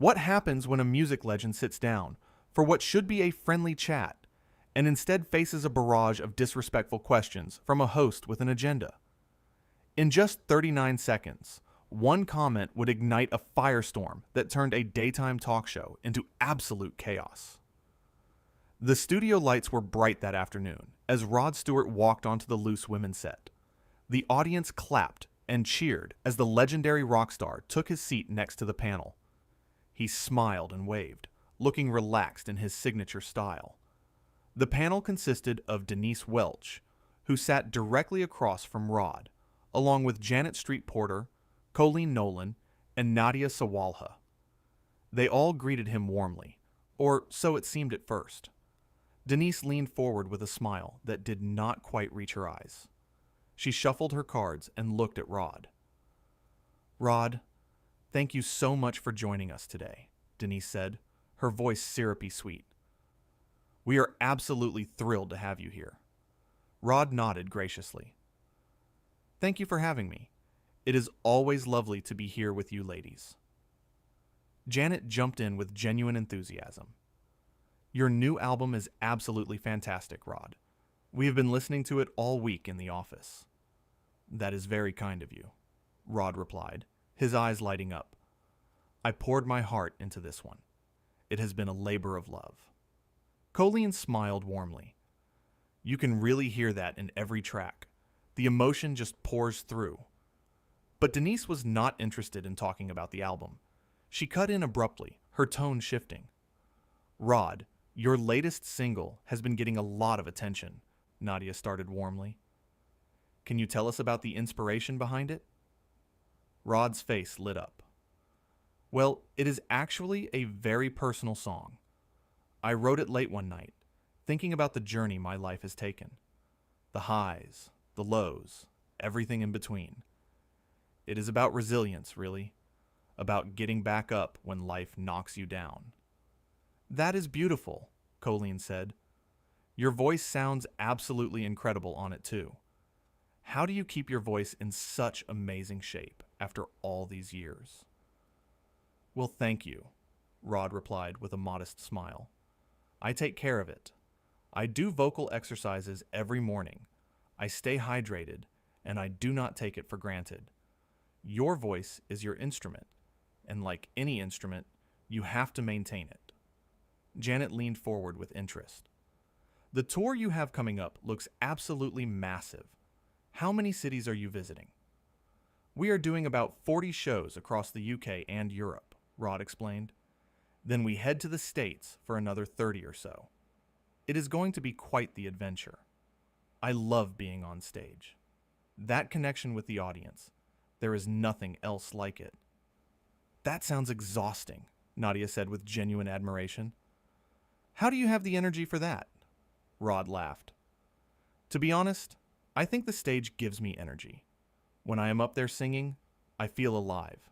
What happens when a music legend sits down for what should be a friendly chat and instead faces a barrage of disrespectful questions from a host with an agenda? In just 39 seconds, one comment would ignite a firestorm that turned a daytime talk show into absolute chaos. The studio lights were bright that afternoon as Rod Stewart walked onto the Loose Women set. The audience clapped and cheered as the legendary rock star took his seat next to the panel. He smiled and waved, looking relaxed in his signature style. The panel consisted of Denise Welch, who sat directly across from Rod, along with Janet Street Porter, Colleen Nolan, and Nadia Sawalha. They all greeted him warmly, or so it seemed at first. Denise leaned forward with a smile that did not quite reach her eyes. She shuffled her cards and looked at Rod. "Rod, thank you so much for joining us today," Denise said, her voice syrupy sweet. "We are absolutely thrilled to have you here." Rod nodded graciously. "Thank you for having me. It is always lovely to be here with you ladies." Janet jumped in with genuine enthusiasm. "Your new album is absolutely fantastic, Rod. We have been listening to it all week in the office." "That is very kind of you," Rod replied, his eyes lighting up. "I poured my heart into this one. It has been a labor of love." Colleen smiled warmly. "You can really hear that in every track. The emotion just pours through." But Denise was not interested in talking about the album. She cut in abruptly, her tone shifting. "Rod, your latest single has been getting a lot of attention," Nadia started warmly. "Can you tell us about the inspiration behind it?" Rod's face lit up. "Well, it is actually a very personal song. I wrote it late one night, thinking about the journey my life has taken. The highs, the lows, everything in between. It is about resilience, really. About getting back up when life knocks you down." "That is beautiful," Colleen said. "Your voice sounds absolutely incredible on it too. How do you keep your voice in such amazing shape after all these years?" "Well, thank you," Rod replied with a modest smile. "I take care of it. I do vocal exercises every morning. I stay hydrated, and I do not take it for granted. Your voice is your instrument, and like any instrument, you have to maintain it." Janet leaned forward with interest. "The tour you have coming up looks absolutely massive. How many cities are you visiting?" "We are doing about 40 shows across the UK and Europe," Rod explained. "Then we head to the States for another 30 or so. It is going to be quite the adventure. I love being on stage. That connection with the audience, there is nothing else like it." "That sounds exhausting," Nadia said with genuine admiration. "How do you have the energy for that?" Rod laughed. "To be honest, I think the stage gives me energy. When I am up there singing, I feel alive.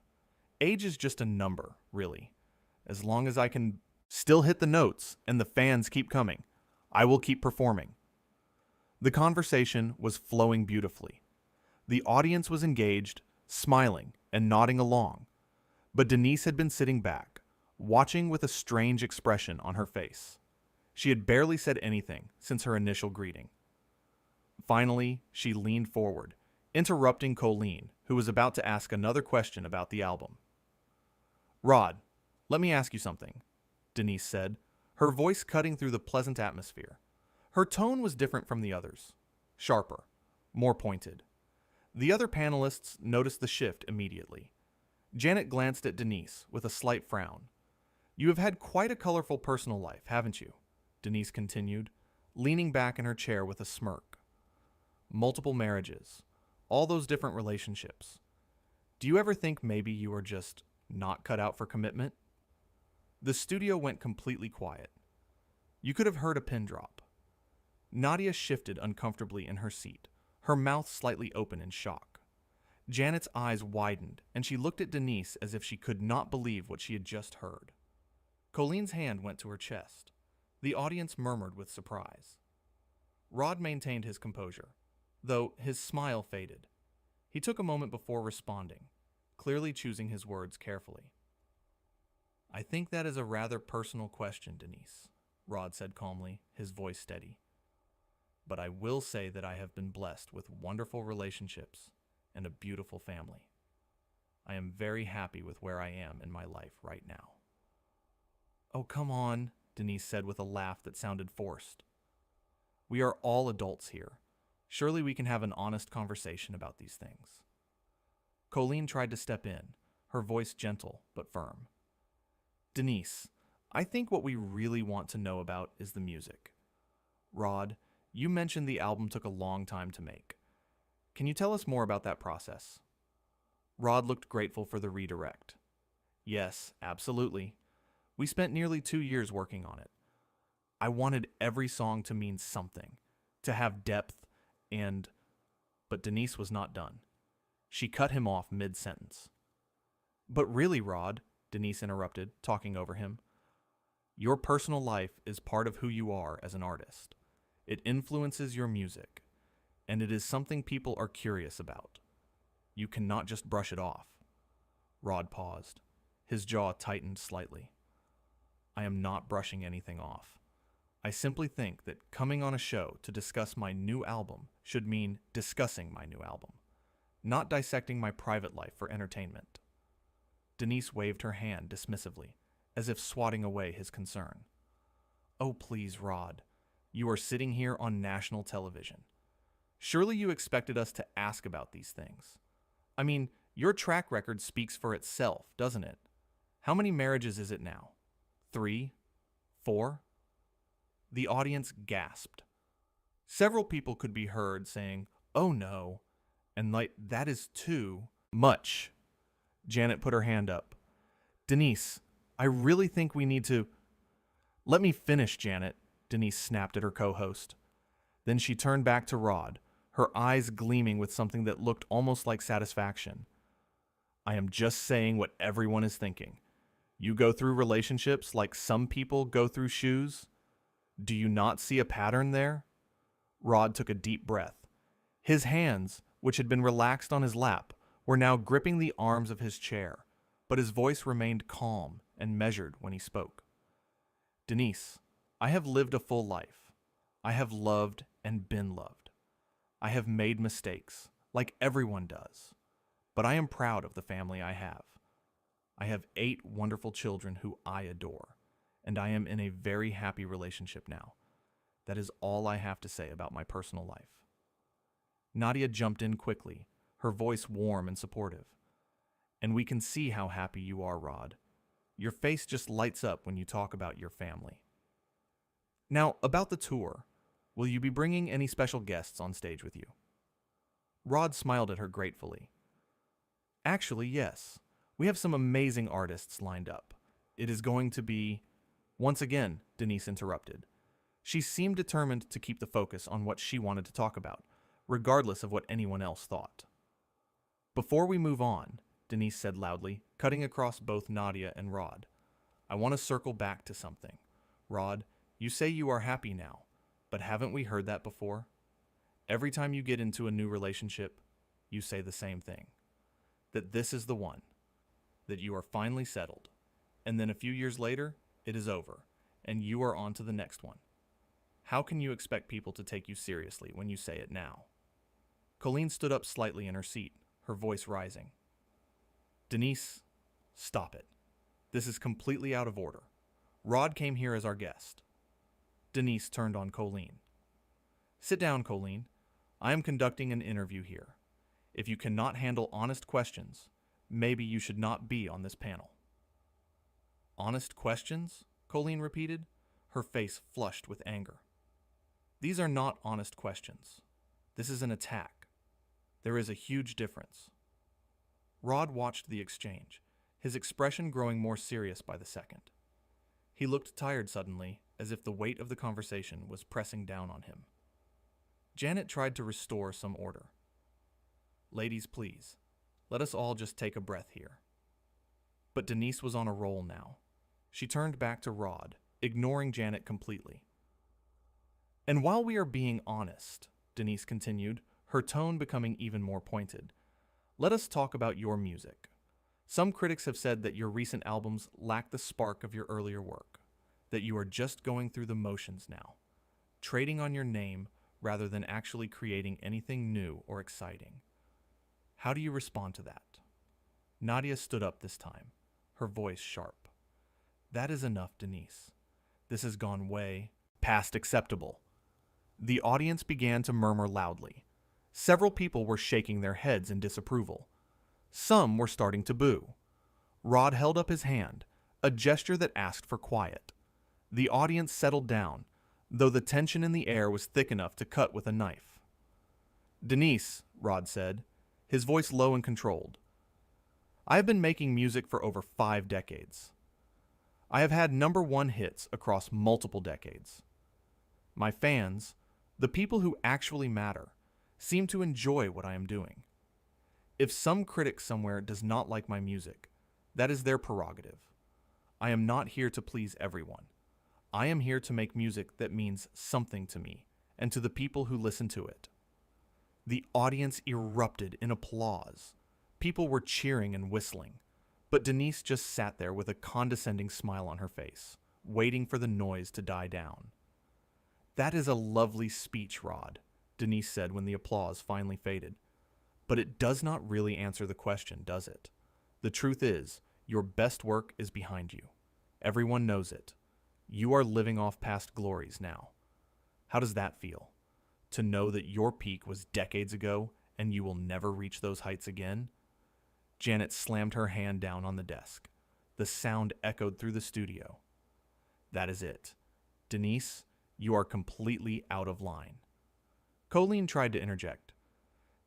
Age is just a number, really. As long as I can still hit the notes and the fans keep coming, I will keep performing." The conversation was flowing beautifully. The audience was engaged, smiling and nodding along, but Denise had been sitting back, watching with a strange expression on her face. She had barely said anything since her initial greeting. Finally, she leaned forward, interrupting Colleen, who was about to ask another question about the album. "Rod, let me ask you something," Denise said, her voice cutting through the pleasant atmosphere. Her tone was different from the others, sharper, more pointed. The other panelists noticed the shift immediately. Janet glanced at Denise with a slight frown. "You have had quite a colorful personal life, haven't you?" Denise continued, leaning back in her chair with a smirk. "Multiple marriages, all those different relationships. Do you ever think maybe you are just not cut out for commitment?" The studio went completely quiet. You could have heard a pin drop. Nadia shifted uncomfortably in her seat, her mouth slightly open in shock. Janet's eyes widened, and she looked at Denise as if she could not believe what she had just heard. Colleen's hand went to her chest. The audience murmured with surprise. Rod maintained his composure, though his smile faded. He took a moment before responding, clearly choosing his words carefully. I think that is a rather personal question, Denise, Rod said calmly, his voice steady. But I will say that I have been blessed with wonderful relationships and a beautiful family. I am very happy with where I am in my life right now. Oh, come on, Denise said with a laugh that sounded forced. We are all adults here. Surely we can have an honest conversation about these things. Colleen tried to step in, her voice gentle but firm. Denise, I think what we really want to know about is the music. Rod, you mentioned the album took a long time to make. Can you tell us more about that process? Rod looked grateful for the redirect. Yes, absolutely. We spent nearly 2 years working on it. I wanted every song to mean something, to have depth, But Denise was not done. She cut him off mid-sentence. But really, Rod, Denise interrupted, talking over him, your personal life is part of who you are as an artist. It influences your music, and it is something people are curious about. You cannot just brush it off. Rod paused. His jaw tightened slightly. I am not brushing anything off. I simply think that coming on a show to discuss my new album should mean discussing my new album, not dissecting my private life for entertainment. Denise waved her hand dismissively, as if swatting away his concern. Oh, please, Rod. You are sitting here on national television. Surely you expected us to ask about these things. I mean, your track record speaks for itself, doesn't it? How many marriages is it now? 3? 4? The audience gasped. Several people could be heard saying, "Oh no," and like, "That is too much." Janet put her hand up. Denise, I really think we need to... Let me finish, Janet, Denise snapped at her co-host. Then she turned back to Rod, her eyes gleaming with something that looked almost like satisfaction. I am just saying what everyone is thinking. You go through relationships like some people go through shoes. Do you not see a pattern there? Rod took a deep breath. His hands, which had been relaxed on his lap, were now gripping the arms of his chair, but his voice remained calm and measured when he spoke. Denise, I have lived a full life. I have loved and been loved. I have made mistakes, like everyone does, but I am proud of the family I have. I have 8 wonderful children who I adore, and I am in a very happy relationship now. That is all I have to say about my personal life. Nadia jumped in quickly, her voice warm and supportive. And we can see how happy you are, Rod. Your face just lights up when you talk about your family. Now, about the tour. Will you be bringing any special guests on stage with you? Rod smiled at her gratefully. Actually, yes. We have some amazing artists lined up. It is going to be... Once again, Denise interrupted. She seemed determined to keep the focus on what she wanted to talk about, regardless of what anyone else thought. Before we move on, Denise said loudly, cutting across both Nadia and Rod, I want to circle back to something. Rod, you say you are happy now, but haven't we heard that before? Every time you get into a new relationship, you say the same thing. That this is the one. That you are finally settled. And then a few years later, it is over, and you are on to the next one. How can you expect people to take you seriously when you say it now? Colleen stood up slightly in her seat, her voice rising. Denise, stop it. This is completely out of order. Rod came here as our guest. Denise turned on Colleen. Sit down, Colleen. I am conducting an interview here. If you cannot handle honest questions, maybe you should not be on this panel. Honest questions? Colleen repeated, her face flushed with anger. These are not honest questions. This is an attack. There is a huge difference. Rod watched the exchange, his expression growing more serious by the second. He looked tired suddenly, as if the weight of the conversation was pressing down on him. Janet tried to restore some order. Ladies, please, let us all just take a breath here. But Denise was on a roll now. She turned back to Rod, ignoring Janet completely. And while we are being honest, Denise continued, her tone becoming even more pointed, let us talk about your music. Some critics have said that your recent albums lack the spark of your earlier work, that you are just going through the motions now, trading on your name rather than actually creating anything new or exciting. How do you respond to that? Nadia stood up this time, her voice sharp. That is enough, Denise. This has gone way past acceptable. The audience began to murmur loudly. Several people were shaking their heads in disapproval. Some were starting to boo. Rod held up his hand, a gesture that asked for quiet. The audience settled down, though the tension in the air was thick enough to cut with a knife. Denise, Rod said, his voice low and controlled. I have been making music for over 5 decades. I have had #1 hits across multiple decades. My fans, the people who actually matter, seem to enjoy what I am doing. If some critic somewhere does not like my music, that is their prerogative. I am not here to please everyone. I am here to make music that means something to me and to the people who listen to it. The audience erupted in applause. People were cheering and whistling, but Denise just sat there with a condescending smile on her face, waiting for the noise to die down. That is a lovely speech, Rod, Denise said when the applause finally faded. But it does not really answer the question, does it? The truth is, your best work is behind you. Everyone knows it. You are living off past glories now. How does that feel? To know that your peak was decades ago and you will never reach those heights again? Janet slammed her hand down on the desk. The sound echoed through the studio. That is it. Denise, you are completely out of line. Colleen tried to interject.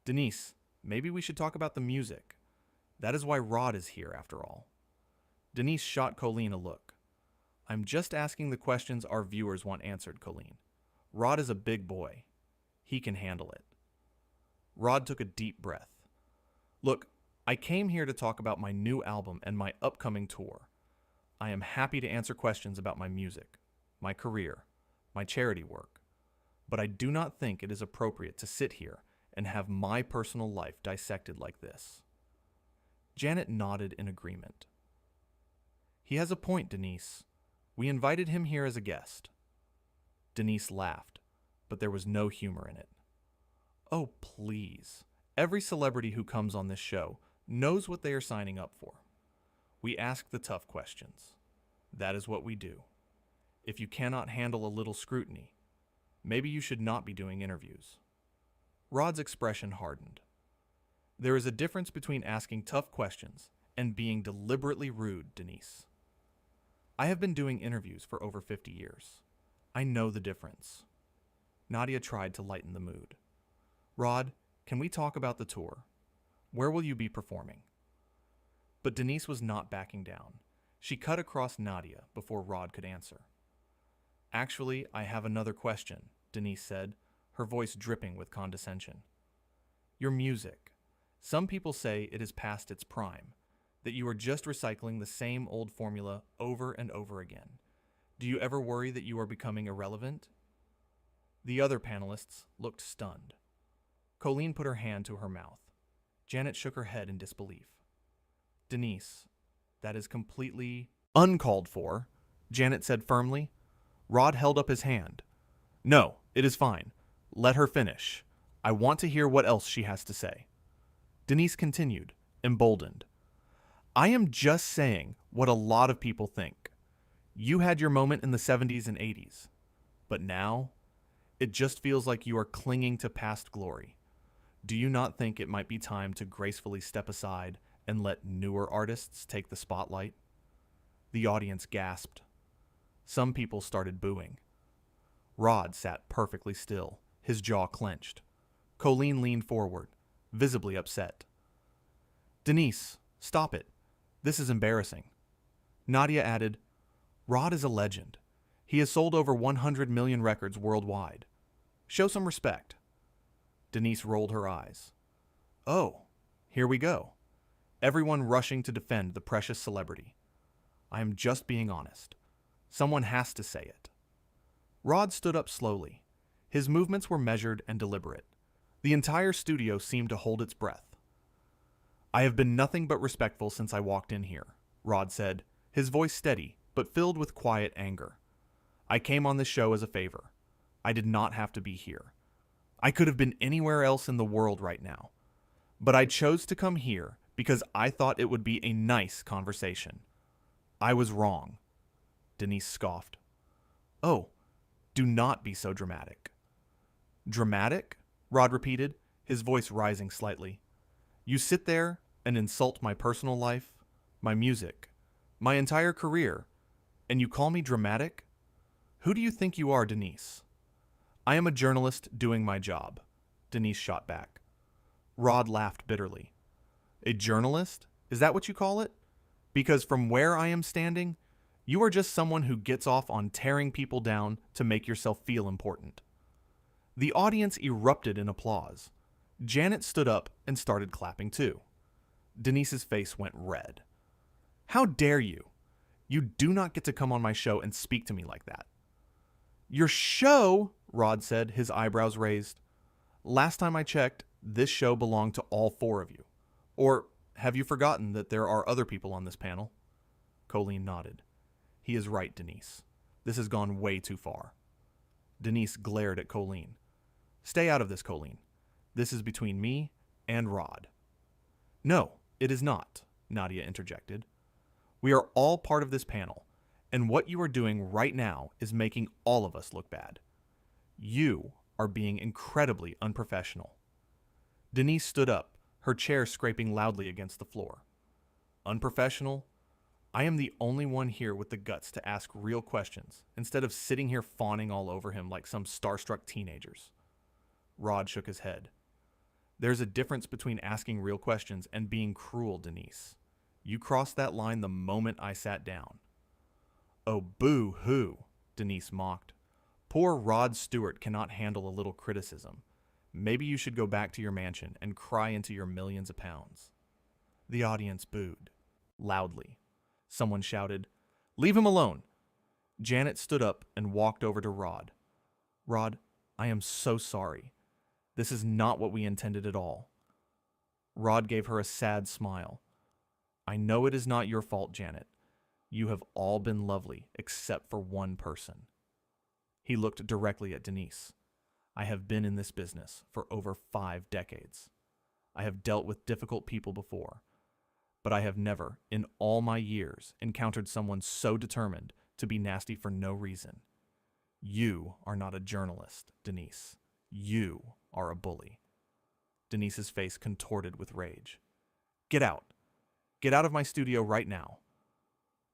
Denise, maybe we should talk about the music. That is why Rod is here, after all. Denise shot Colleen a look. I'm just asking the questions our viewers want answered, Colleen. Rod is a big boy. He can handle it. Rod took a deep breath. Look, I came here to talk about my new album and my upcoming tour. I am happy to answer questions about my music, my career, my charity work, but I do not think it is appropriate to sit here and have my personal life dissected like this. Janet nodded in agreement. He has a point, Denise. We invited him here as a guest. Denise laughed, but there was no humor in it. Oh, please. Every celebrity who comes on this show knows what they are signing up for. We ask the tough questions. That is what we do. If you cannot handle a little scrutiny, maybe you should not be doing interviews. Rod's expression hardened. There is a difference between asking tough questions and being deliberately rude, Denise. I have been doing interviews for over 50 years. I know the difference. Nadia tried to lighten the mood. Rod, can we talk about the tour? Where will you be performing? But Denise was not backing down. She cut across Nadia before Rod could answer. Actually, I have another question, Denise said, her voice dripping with condescension. Your music. Some people say it is past its prime, that you are just recycling the same old formula over and over again. Do you ever worry that you are becoming irrelevant? The other panelists looked stunned. Colleen put her hand to her mouth. Janet shook her head in disbelief. Denise, that is completely uncalled for, Janet said firmly. Rod held up his hand. No, it is fine. Let her finish. I want to hear what else she has to say. Denise continued, emboldened. I am just saying what a lot of people think. You had your moment in the 70s and 80s. But now, it just feels like you are clinging to past glory. Do you not think it might be time to gracefully step aside and let newer artists take the spotlight? The audience gasped. Some people started booing. Rod sat perfectly still, his jaw clenched. Colleen leaned forward, visibly upset. Denise, stop it. This is embarrassing. Nadia added, Rod is a legend. He has sold over 100 million records worldwide. Show some respect. Denise rolled her eyes. Oh, here we go. Everyone rushing to defend the precious celebrity. I am just being honest. Someone has to say it. Rod stood up slowly. His movements were measured and deliberate. The entire studio seemed to hold its breath. I have been nothing but respectful since I walked in here, Rod said, his voice steady, but filled with quiet anger. I came on this show as a favor. I did not have to be here. I could have been anywhere else in the world right now. But I chose to come here because I thought it would be a nice conversation. I was wrong. Denise scoffed. Oh, do not be so dramatic. Dramatic? Rod repeated, his voice rising slightly. You sit there and insult my personal life, my music, my entire career, and you call me dramatic? Who do you think you are, Denise? I am a journalist doing my job, Denise shot back. Rod laughed bitterly. A journalist? Is that what you call it? Because from where I am standing, you are just someone who gets off on tearing people down to make yourself feel important. The audience erupted in applause. Janet stood up and started clapping too. Denise's face went red. How dare you? You do not get to come on my show and speak to me like that. Your show? Rod said, his eyebrows raised. Last time I checked, this show belonged to all four of you. Or have you forgotten that there are other people on this panel? Colleen nodded. He is right, Denise. This has gone way too far. Denise glared at Colleen. Stay out of this, Colleen. This is between me and Rod. No, it is not, Nadia interjected. We are all part of this panel, and what you are doing right now is making all of us look bad. You are being incredibly unprofessional. Denise stood up, her chair scraping loudly against the floor. Unprofessional? I am the only one here with the guts to ask real questions, instead of sitting here fawning all over him like some starstruck teenagers. Rod shook his head. There's a difference between asking real questions and being cruel, Denise. You crossed that line the moment I sat down. Oh, boo-hoo, Denise mocked. Poor Rod Stewart cannot handle a little criticism. Maybe you should go back to your mansion and cry into your millions of pounds. The audience booed. Loudly. Someone shouted, Leave him alone! Janet stood up and walked over to Rod. Rod, I am so sorry. This is not what we intended at all. Rod gave her a sad smile. I know it is not your fault, Janet. You have all been lovely, except for one person. He looked directly at Denise. I have been in this business for over 5 decades. I have dealt with difficult people before, but I have never, in all my years, encountered someone so determined to be nasty for no reason. You are not a journalist, Denise. You are a bully. Denise's face contorted with rage. Get out. Get out of my studio right now.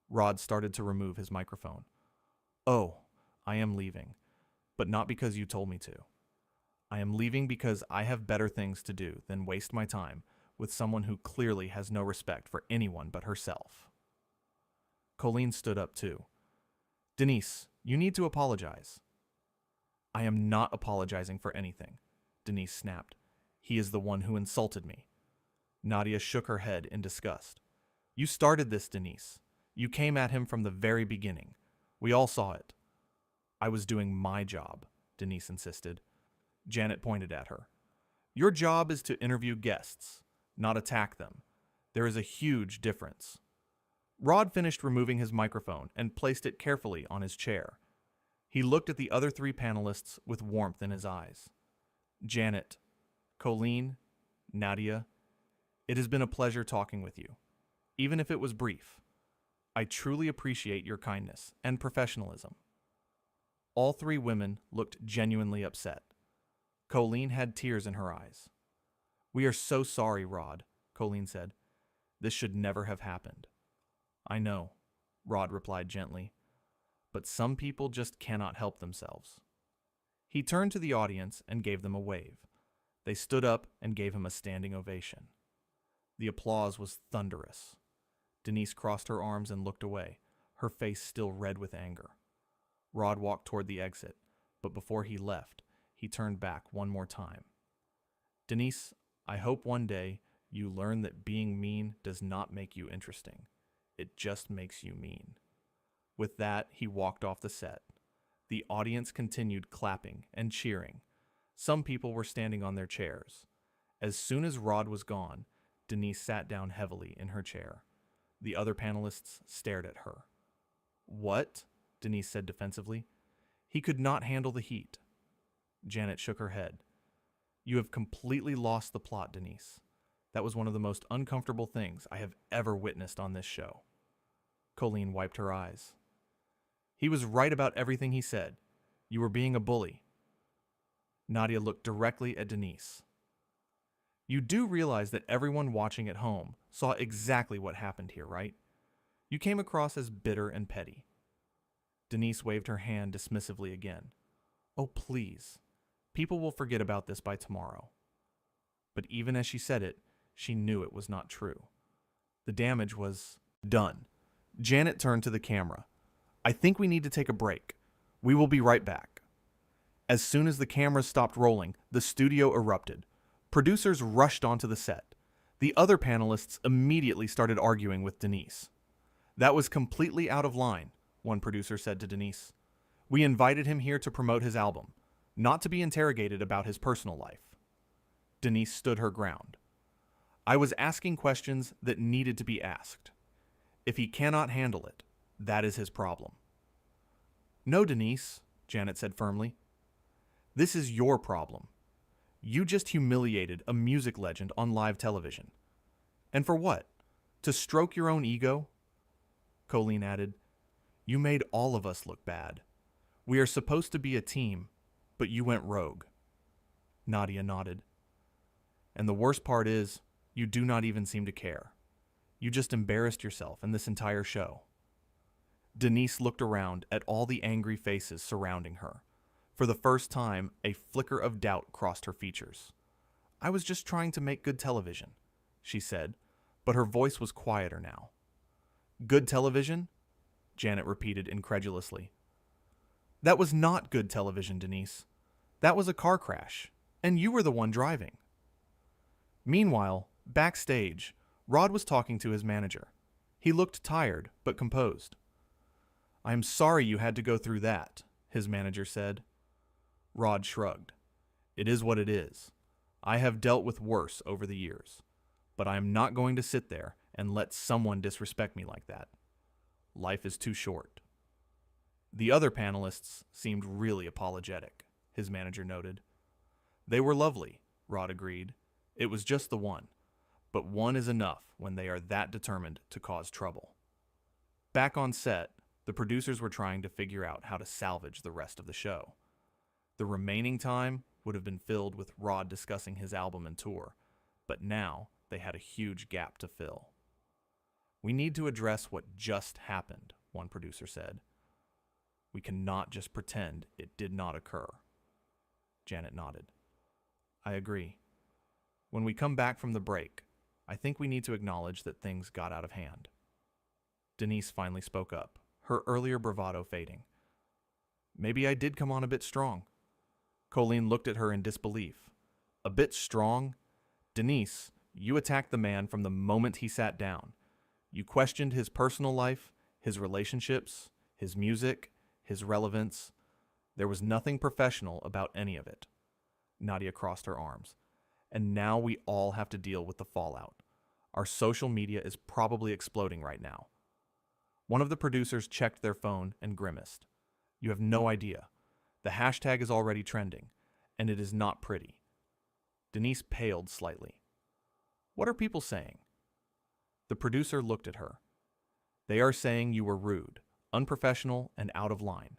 Rod started to remove his microphone. Oh, I am leaving, but not because you told me to. I am leaving because I have better things to do than waste my time with someone who clearly has no respect for anyone but herself. Colleen stood up too. Denise, you need to apologize. I am not apologizing for anything, Denise snapped. He is the one who insulted me. Nadia shook her head in disgust. You started this, Denise. You came at him from the very beginning. We all saw it. I was doing my job, Denise insisted. Janet pointed at her. Your job is to interview guests, not attack them. There is a huge difference. Rod finished removing his microphone and placed it carefully on his chair. He looked at the other 3 panelists with warmth in his eyes. Janet, Colleen, Nadia, it has been a pleasure talking with you, even if it was brief. I truly appreciate your kindness and professionalism. All 3 women looked genuinely upset. Colleen had tears in her eyes. We are so sorry, Rod, Colleen said. This should never have happened. I know, Rod replied gently, but some people just cannot help themselves. He turned to the audience and gave them a wave. They stood up and gave him a standing ovation. The applause was thunderous. Denise crossed her arms and looked away, her face still red with anger. Rod walked toward the exit, but before he left, he turned back one more time. Denise, I hope one day you learn that being mean does not make you interesting. It just makes you mean. With that, he walked off the set. The audience continued clapping and cheering. Some people were standing on their chairs. As soon as Rod was gone, Denise sat down heavily in her chair. The other panelists stared at her. What? Denise said defensively. He could not handle the heat. Janet shook her head. You have completely lost the plot, Denise. That was one of the most uncomfortable things I have ever witnessed on this show. Colleen wiped her eyes. He was right about everything he said. You were being a bully. Nadia looked directly at Denise. You do realize that everyone watching at home saw exactly what happened here, right? You came across as bitter and petty. Denise waved her hand dismissively again. Oh, please. People will forget about this by tomorrow. But even as she said it, she knew it was not true. The damage was done. Janet turned to the camera. I think we need to take a break. We will be right back. As soon as the cameras stopped rolling, the studio erupted. Producers rushed onto the set. The other panelists immediately started arguing with Denise. That was completely out of line, one producer said to Denise. We invited him here to promote his album, not to be interrogated about his personal life. Denise stood her ground. I was asking questions that needed to be asked. If he cannot handle it, that is his problem. No, Denise, Janet said firmly. This is your problem. You just humiliated a music legend on live television. And for what? To stroke your own ego? Colleen added, You made all of us look bad. We are supposed to be a team, but you went rogue. Nadia nodded. And the worst part is, you do not even seem to care. You just embarrassed yourself in this entire show. Denise looked around at all the angry faces surrounding her. For the first time, a flicker of doubt crossed her features. I was just trying to make good television, she said, but her voice was quieter now. Good television? Janet repeated incredulously. That was not good television, Denise. That was a car crash, and you were the one driving. Meanwhile, backstage, Rod was talking to his manager. He looked tired, but composed. I am sorry you had to go through that, his manager said. Rod shrugged. It is what it is. I have dealt with worse over the years, but I am not going to sit there and let someone disrespect me like that. Life is too short. The other panelists seemed really apologetic, his manager noted. They were lovely, Rod agreed. It was just the one. But one is enough when they are that determined to cause trouble. Back on set, the producers were trying to figure out how to salvage the rest of the show. The remaining time would have been filled with Rod discussing his album and tour, but now they had a huge gap to fill. We need to address what just happened, one producer said. We cannot just pretend it did not occur. Janet nodded. I agree. When we come back from the break, I think we need to acknowledge that things got out of hand. Denise finally spoke up, her earlier bravado fading. Maybe I did come on a bit strong. Colleen looked at her in disbelief. A bit strong? Denise, you attacked the man from the moment he sat down. You questioned his personal life, his relationships, his music, his relevance. There was nothing professional about any of it. Nadia crossed her arms. And now we all have to deal with the fallout. Our social media is probably exploding right now. One of the producers checked their phone and grimaced. You have no idea. The hashtag is already trending, and it is not pretty. Denise paled slightly. What are people saying? The producer looked at her. They are saying you were rude, unprofessional, and out of line.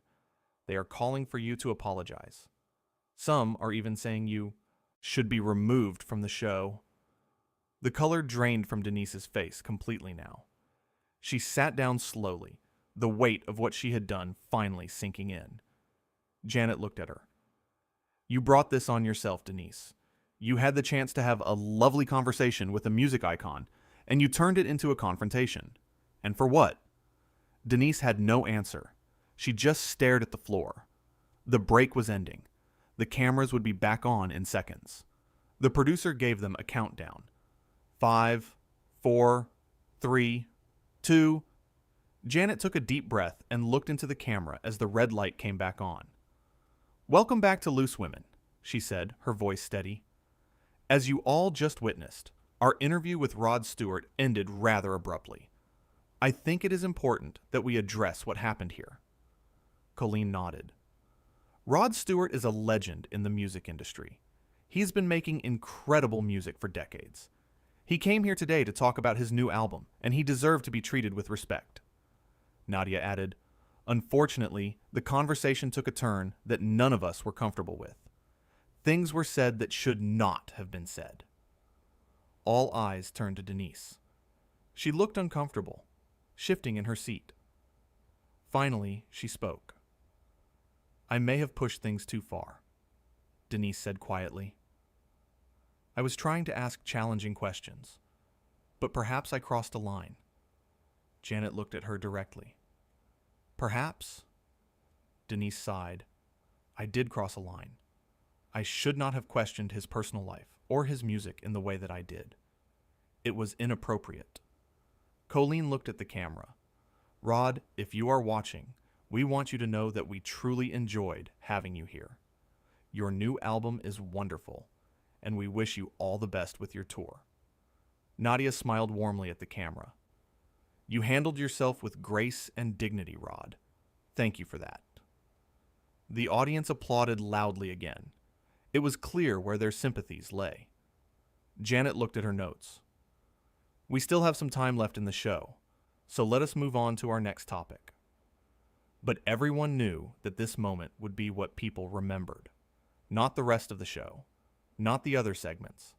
They are calling for you to apologize. Some are even saying you should be removed from the show. The color drained from Denise's face completely now. She sat down slowly, the weight of what she had done finally sinking in. Janet looked at her. You brought this on yourself, Denise. You had the chance to have a lovely conversation with a music icon, and you turned it into a confrontation. And for what? Denise had no answer. She just stared at the floor. The break was ending. The cameras would be back on in seconds. The producer gave them a countdown. 5, 4, 3, 2. Janet took a deep breath and looked into the camera as the red light came back on. Welcome back to Loose Women, she said, her voice steady. As you all just witnessed, Our interview with Rod Stewart ended rather abruptly. I think it is important that we address what happened here. Colleen nodded. Rod Stewart is a legend in the music industry. He's been making incredible music for decades. He came here today to talk about his new album, and he deserved to be treated with respect. Nadia added, Unfortunately, the conversation took a turn that none of us were comfortable with. Things were said that should not have been said. All eyes turned to Denise. She looked uncomfortable, shifting in her seat. Finally, she spoke. I may have pushed things too far, Denise said quietly. I was trying to ask challenging questions, but perhaps I crossed a line. Janet looked at her directly. Perhaps, Denise sighed, I did cross a line. I should not have questioned his personal life or his music in the way that I did. It was inappropriate. Colleen looked at the camera. Rod, if you are watching, we want you to know that we truly enjoyed having you here. Your new album is wonderful, and we wish you all the best with your tour. Nadia smiled warmly at the camera. You handled yourself with grace and dignity, Rod. Thank you for that. The audience applauded loudly again. It was clear where their sympathies lay. Janet looked at her notes. We still have some time left in the show, so let us move on to our next topic. But everyone knew that this moment would be what people remembered. Not the rest of the show, not the other segments,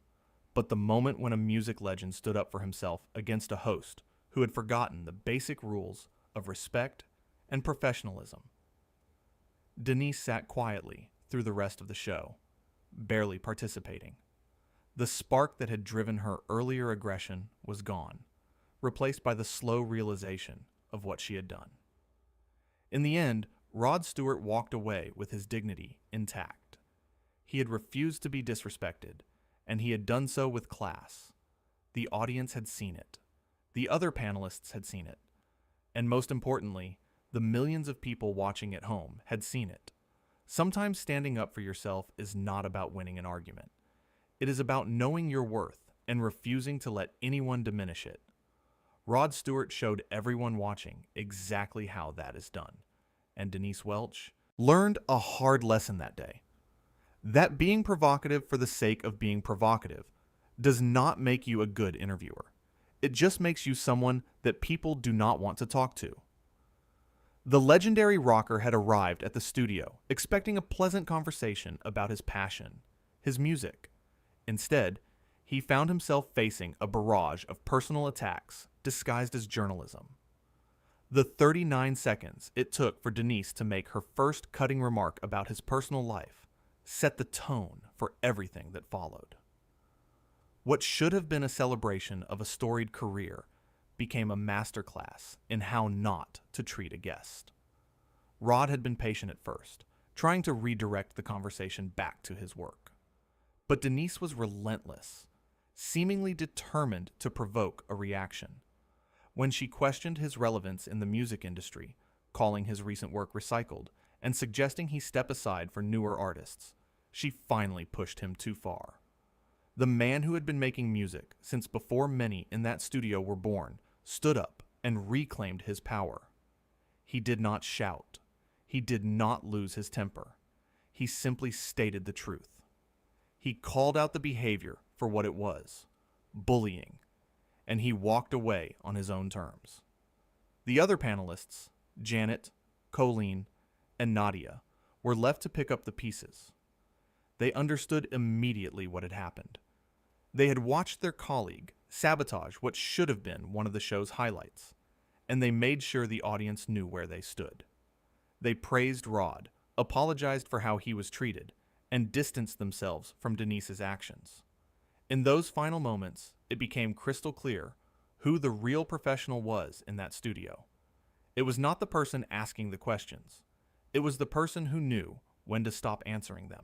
but the moment when a music legend stood up for himself against a host who had forgotten the basic rules of respect and professionalism. Denise sat quietly through the rest of the show, barely participating. The spark that had driven her earlier aggression was gone, replaced by the slow realization of what she had done. In the end, Rod Stewart walked away with his dignity intact. He had refused to be disrespected, and he had done so with class. The audience had seen it. The other panelists had seen it. And most importantly, the millions of people watching at home had seen it. Sometimes standing up for yourself is not about winning an argument. It is about knowing your worth and refusing to let anyone diminish it. Rod Stewart showed everyone watching exactly how that is done. And Denise Welch learned a hard lesson that day. That being provocative for the sake of being provocative does not make you a good interviewer. It just makes you someone that people do not want to talk to. The legendary rocker had arrived at the studio expecting a pleasant conversation about his passion, his music. Instead, he found himself facing a barrage of personal attacks disguised as journalism. The 39 seconds it took for Denise to make her first cutting remark about his personal life set the tone for everything that followed. What should have been a celebration of a storied career became a masterclass in how not to treat a guest. Rod had been patient at first, trying to redirect the conversation back to his work. But Denise was relentless, seemingly determined to provoke a reaction. When she questioned his relevance in the music industry, calling his recent work recycled, and suggesting he step aside for newer artists, she finally pushed him too far. The man who had been making music since before many in that studio were born stood up and reclaimed his power. He did not shout. He did not lose his temper. He simply stated the truth. He called out the behavior for what it was, bullying, and he walked away on his own terms. The other panelists, Janet, Colleen, and Nadia, were left to pick up the pieces. They understood immediately what had happened. They had watched their colleague sabotage what should have been one of the show's highlights, and they made sure the audience knew where they stood. They praised Rod, apologized for how he was treated, and distanced themselves from Denise's actions. In those final moments, it became crystal clear who the real professional was in that studio. It was not the person asking the questions. It was the person who knew when to stop answering them.